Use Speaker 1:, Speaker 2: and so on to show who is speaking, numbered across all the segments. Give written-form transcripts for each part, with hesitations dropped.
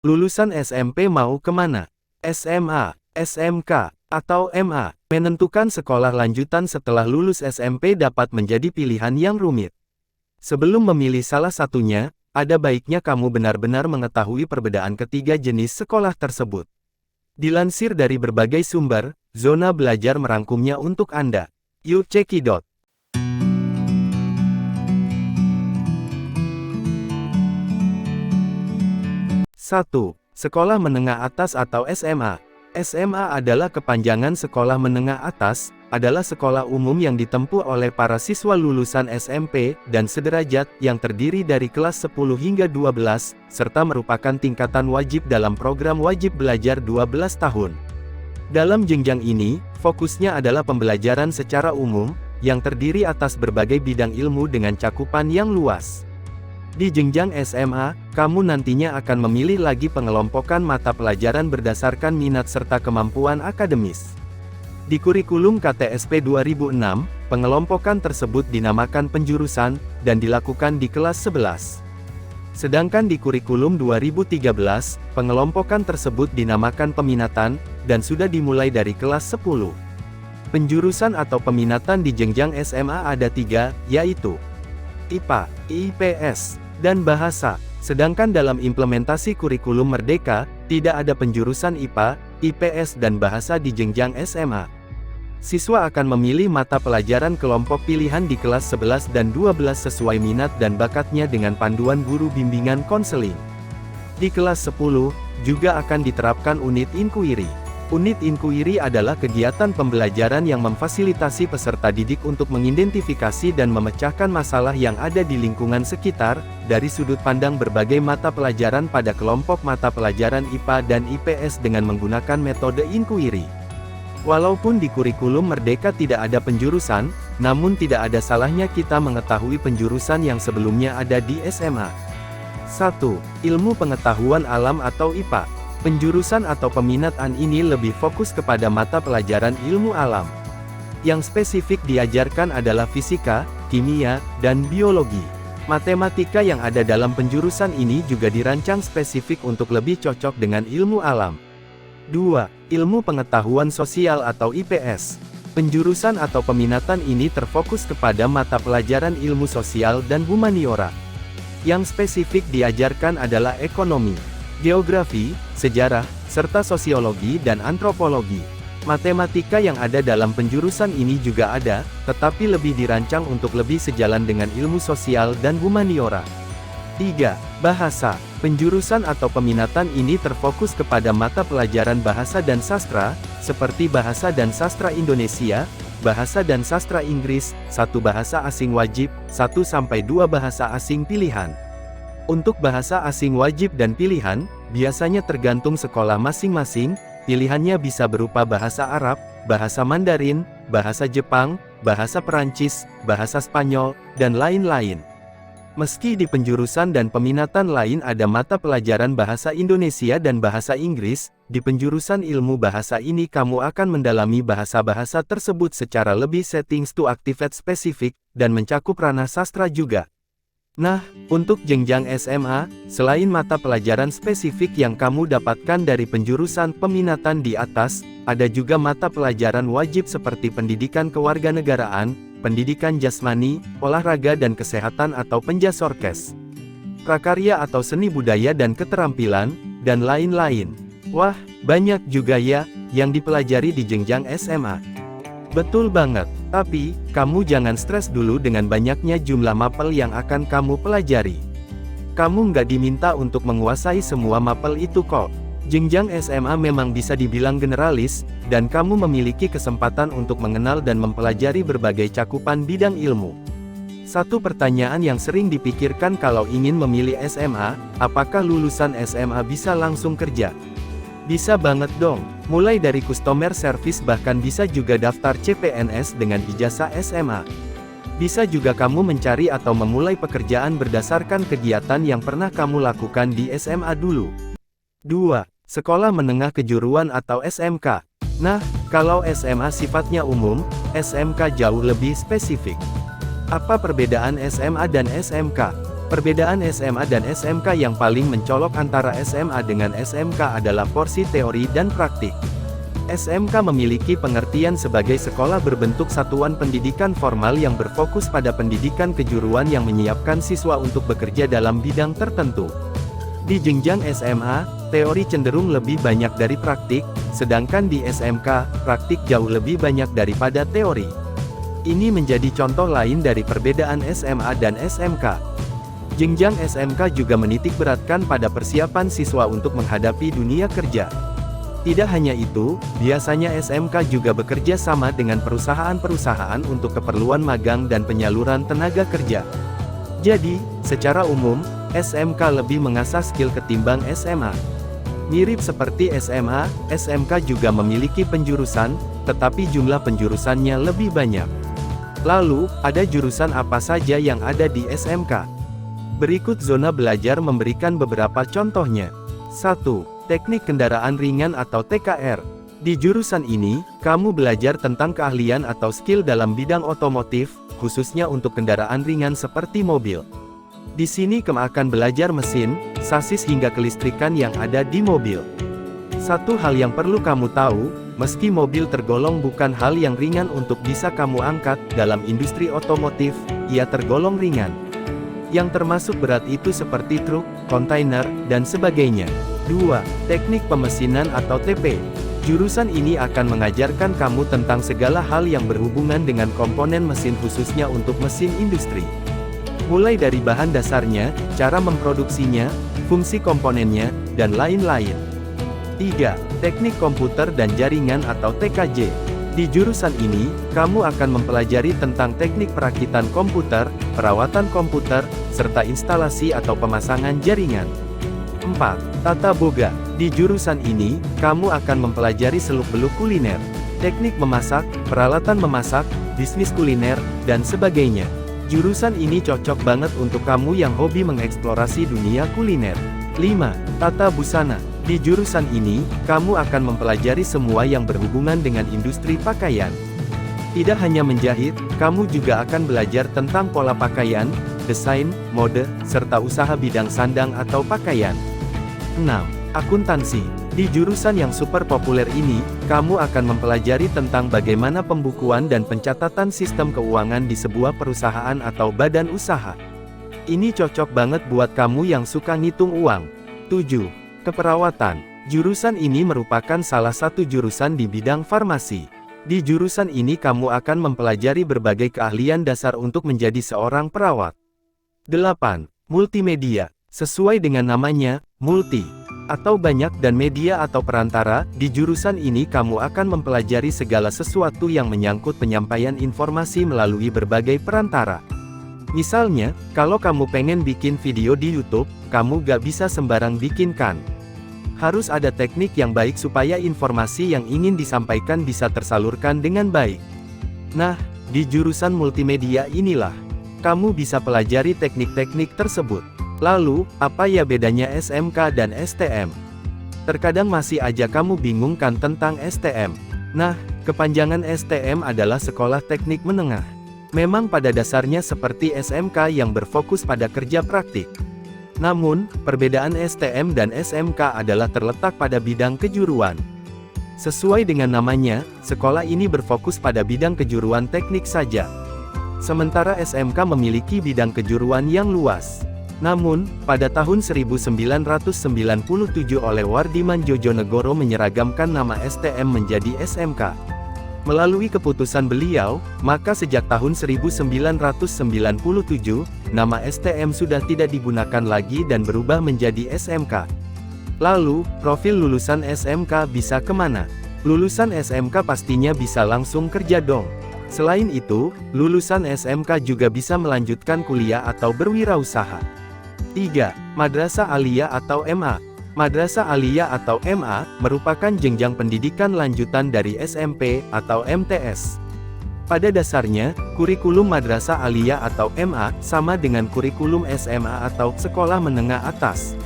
Speaker 1: Lulusan SMP mau kemana? SMA, SMK, atau MA? Menentukan sekolah lanjutan setelah lulus SMP dapat menjadi pilihan yang rumit. Sebelum memilih salah satunya, ada baiknya kamu benar-benar mengetahui perbedaan ketiga jenis sekolah tersebut. Dilansir dari berbagai sumber, Zona Belajar merangkumnya untuk Anda. Yuk cekidot! 1. Sekolah Menengah Atas atau SMA. SMA adalah kepanjangan Sekolah Menengah Atas, adalah sekolah umum yang ditempuh oleh para siswa lulusan SMP dan sederajat yang terdiri dari kelas 10 hingga 12, serta merupakan tingkatan wajib dalam program wajib belajar 12 tahun. Dalam jenjang ini, fokusnya adalah pembelajaran secara umum, yang terdiri atas berbagai bidang ilmu dengan cakupan yang luas. Di jenjang SMA, kamu nantinya akan memilih lagi pengelompokan mata pelajaran berdasarkan minat serta kemampuan akademis. Di kurikulum KTSP 2006, pengelompokan tersebut dinamakan penjurusan, dan dilakukan di kelas 11. Sedangkan di kurikulum 2013, pengelompokan tersebut dinamakan peminatan, dan sudah dimulai dari kelas 10. Penjurusan atau peminatan di jenjang SMA ada 3, yaitu IPA, IPS, dan Bahasa. Sedangkan dalam implementasi kurikulum Merdeka, tidak ada penjurusan IPA, IPS dan Bahasa di jenjang SMA. Siswa akan memilih mata pelajaran kelompok pilihan di kelas 11 dan 12 sesuai minat dan bakatnya dengan panduan guru bimbingan konseling. Di kelas 10, juga akan diterapkan unit inquiry. Unit inquiry adalah kegiatan pembelajaran yang memfasilitasi peserta didik untuk mengidentifikasi dan memecahkan masalah yang ada di lingkungan sekitar, dari sudut pandang berbagai mata pelajaran pada kelompok mata pelajaran IPA dan IPS dengan menggunakan metode inquiry. Walaupun di kurikulum Merdeka tidak ada penjurusan, namun tidak ada salahnya kita mengetahui penjurusan yang sebelumnya ada di SMA. 1. Ilmu Pengetahuan Alam atau IPA. Penjurusan atau peminatan ini lebih fokus kepada mata pelajaran ilmu alam. Yang spesifik diajarkan adalah fisika, kimia, dan biologi. Matematika yang ada dalam penjurusan ini juga dirancang spesifik untuk lebih cocok dengan ilmu alam. 2. Ilmu Pengetahuan Sosial atau IPS. Penjurusan atau peminatan ini terfokus kepada mata pelajaran ilmu sosial dan humaniora. Yang spesifik diajarkan adalah ekonomi, geografi, sejarah, serta sosiologi dan antropologi. Matematika yang ada dalam penjurusan ini juga ada, tetapi lebih dirancang untuk lebih sejalan dengan ilmu sosial dan humaniora. 3. Bahasa. Penjurusan atau peminatan ini terfokus kepada mata pelajaran bahasa dan sastra, seperti Bahasa dan Sastra Indonesia, Bahasa dan Sastra Inggris, 1 bahasa asing wajib, 1-2 bahasa asing pilihan. Untuk bahasa asing wajib dan pilihan, biasanya tergantung sekolah masing-masing, pilihannya bisa berupa bahasa Arab, bahasa Mandarin, bahasa Jepang, bahasa Perancis, bahasa Spanyol, dan lain-lain. Meski di penjurusan dan peminatan lain ada mata pelajaran bahasa Indonesia dan bahasa Inggris, di penjurusan ilmu bahasa ini kamu akan mendalami bahasa-bahasa tersebut secara lebih settings to activate spesifik, dan mencakup ranah sastra juga. Nah, untuk jenjang SMA, selain mata pelajaran spesifik yang kamu dapatkan dari penjurusan peminatan di atas, ada juga mata pelajaran wajib seperti pendidikan kewarganegaraan, pendidikan jasmani, olahraga dan kesehatan atau penjasorkes, prakarya atau seni budaya dan keterampilan, dan lain-lain. Wah, banyak juga ya, yang dipelajari di jenjang SMA. Betul banget, tapi, kamu jangan stres dulu dengan banyaknya jumlah mapel yang akan kamu pelajari. Kamu nggak diminta untuk menguasai semua mapel itu kok. Jenjang SMA memang bisa dibilang generalis, dan kamu memiliki kesempatan untuk mengenal dan mempelajari berbagai cakupan bidang ilmu. Satu pertanyaan yang sering dipikirkan kalau ingin memilih SMA, apakah lulusan SMA bisa langsung kerja? Bisa banget dong, mulai dari customer service bahkan bisa juga daftar CPNS dengan ijazah SMA. Bisa juga kamu mencari atau memulai pekerjaan berdasarkan kegiatan yang pernah kamu lakukan di SMA dulu. 2. Sekolah Menengah Kejuruan atau SMK. Nah, kalau SMA sifatnya umum, SMK jauh lebih spesifik. Apa perbedaan SMA dan SMK? Perbedaan SMA dan SMK yang paling mencolok antara SMA dengan SMK adalah porsi teori dan praktik. SMK memiliki pengertian sebagai sekolah berbentuk satuan pendidikan formal yang berfokus pada pendidikan kejuruan yang menyiapkan siswa untuk bekerja dalam bidang tertentu. Di jenjang SMA, teori cenderung lebih banyak dari praktik, sedangkan di SMK, praktik jauh lebih banyak daripada teori. Ini menjadi contoh lain dari perbedaan SMA dan SMK. Jenjang SMK juga menitikberatkan pada persiapan siswa untuk menghadapi dunia kerja. Tidak hanya itu, biasanya SMK juga bekerja sama dengan perusahaan-perusahaan untuk keperluan magang dan penyaluran tenaga kerja. Jadi, secara umum, SMK lebih mengasah skill ketimbang SMA. Mirip seperti SMA, SMK juga memiliki penjurusan, tetapi jumlah penjurusannya lebih banyak. Lalu, ada jurusan apa saja yang ada di SMK? Berikut zona belajar memberikan beberapa contohnya. 1. Teknik kendaraan ringan atau TKR. Di jurusan ini, kamu belajar tentang keahlian atau skill dalam bidang otomotif, khususnya untuk kendaraan ringan seperti mobil. Di sini kamu akan belajar mesin, sasis hingga kelistrikan yang ada di mobil. Satu hal yang perlu kamu tahu, meski mobil tergolong bukan hal yang ringan untuk bisa kamu angkat, dalam industri otomotif, ia tergolong ringan. Yang termasuk berat itu seperti truk, kontainer, dan sebagainya. 2. Teknik pemesinan atau TP. Jurusan ini akan mengajarkan kamu tentang segala hal yang berhubungan dengan komponen mesin khususnya untuk mesin industri. Mulai dari bahan dasarnya, cara memproduksinya, fungsi komponennya, dan lain-lain. 3. Teknik komputer dan jaringan atau TKJ. Di jurusan ini, kamu akan mempelajari tentang teknik perakitan komputer, perawatan komputer, serta instalasi atau pemasangan jaringan. 4. Tata boga. Di jurusan ini, kamu akan mempelajari seluk-beluk kuliner, teknik memasak, peralatan memasak, bisnis kuliner, dan sebagainya. Jurusan ini cocok banget untuk kamu yang hobi mengeksplorasi dunia kuliner. 5. Tata busana. Di jurusan ini, kamu akan mempelajari semua yang berhubungan dengan industri pakaian. Tidak hanya menjahit, kamu juga akan belajar tentang pola pakaian, desain, mode, serta usaha bidang sandang atau pakaian. 6. Akuntansi. Di jurusan yang super populer ini, kamu akan mempelajari tentang bagaimana pembukuan dan pencatatan sistem keuangan di sebuah perusahaan atau badan usaha. Ini cocok banget buat kamu yang suka ngitung uang. 7. Keperawatan. Jurusan ini merupakan salah satu jurusan di bidang farmasi. Di jurusan ini kamu akan mempelajari berbagai keahlian dasar untuk menjadi seorang perawat. 8. Multimedia. Sesuai dengan namanya, multi, atau banyak dan media atau perantara, di jurusan ini kamu akan mempelajari segala sesuatu yang menyangkut penyampaian informasi melalui berbagai perantara. Misalnya, kalau kamu pengen bikin video di YouTube, kamu gak bisa sembarang bikin kan? Harus ada teknik yang baik supaya informasi yang ingin disampaikan bisa tersalurkan dengan baik. Nah, di jurusan multimedia inilah, kamu bisa pelajari teknik-teknik tersebut. Lalu, apa ya bedanya SMK dan STM? Terkadang masih aja kamu bingung kan tentang STM. Nah, kepanjangan STM adalah Sekolah Teknik Menengah. Memang pada dasarnya seperti SMK yang berfokus pada kerja praktik. Namun, perbedaan STM dan SMK adalah terletak pada bidang kejuruan. Sesuai dengan namanya, sekolah ini berfokus pada bidang kejuruan teknik saja. Sementara SMK memiliki bidang kejuruan yang luas. Namun, pada tahun 1997 oleh Wardiman Jojonegoro menyeragamkan nama STM menjadi SMK. Melalui keputusan beliau, maka sejak tahun 1997, nama STM sudah tidak digunakan lagi dan berubah menjadi SMK. Lalu, profil lulusan SMK bisa kemana? Lulusan SMK pastinya bisa langsung kerja dong. Selain itu, lulusan SMK juga bisa melanjutkan kuliah atau berwirausaha. 3. Madrasah Aliyah atau MA. Madrasah Aliyah atau MA, merupakan jenjang pendidikan lanjutan dari SMP, atau MTS. Pada dasarnya, kurikulum Madrasah Aliyah atau MA, sama dengan kurikulum SMA atau Sekolah Menengah Atas.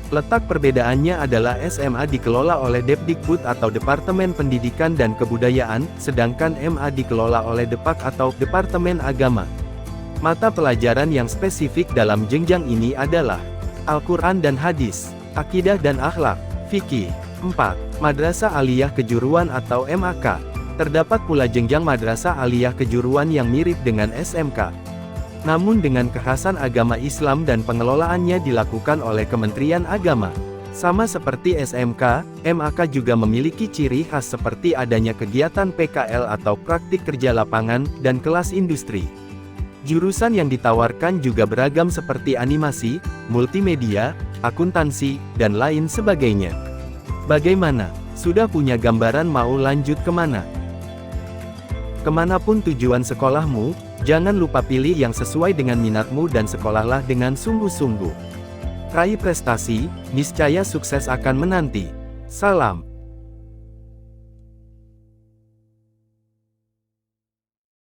Speaker 1: Letak perbedaannya adalah SMA dikelola oleh Depdikbud atau Departemen Pendidikan dan Kebudayaan, sedangkan MA dikelola oleh Depak atau Departemen Agama. Mata pelajaran yang spesifik dalam jenjang ini adalah Al-Quran dan Hadis, Akidah dan Akhlak, Fikih. 4. Madrasah Aliyah Kejuruan atau MAK. Terdapat pula jenjang Madrasah Aliyah Kejuruan yang mirip dengan SMK. Namun dengan kekhasan agama Islam dan pengelolaannya dilakukan oleh Kementerian Agama. Sama seperti SMK, MAK juga memiliki ciri khas seperti adanya kegiatan PKL atau praktik kerja lapangan, dan kelas industri. Jurusan yang ditawarkan juga beragam seperti animasi, multimedia, akuntansi, dan lain sebagainya. Bagaimana? Sudah punya gambaran mau lanjut kemana? Kemanapun tujuan sekolahmu, jangan lupa pilih yang sesuai dengan minatmu dan sekolahlah dengan sungguh-sungguh. Raih prestasi, niscaya sukses akan menanti. Salam.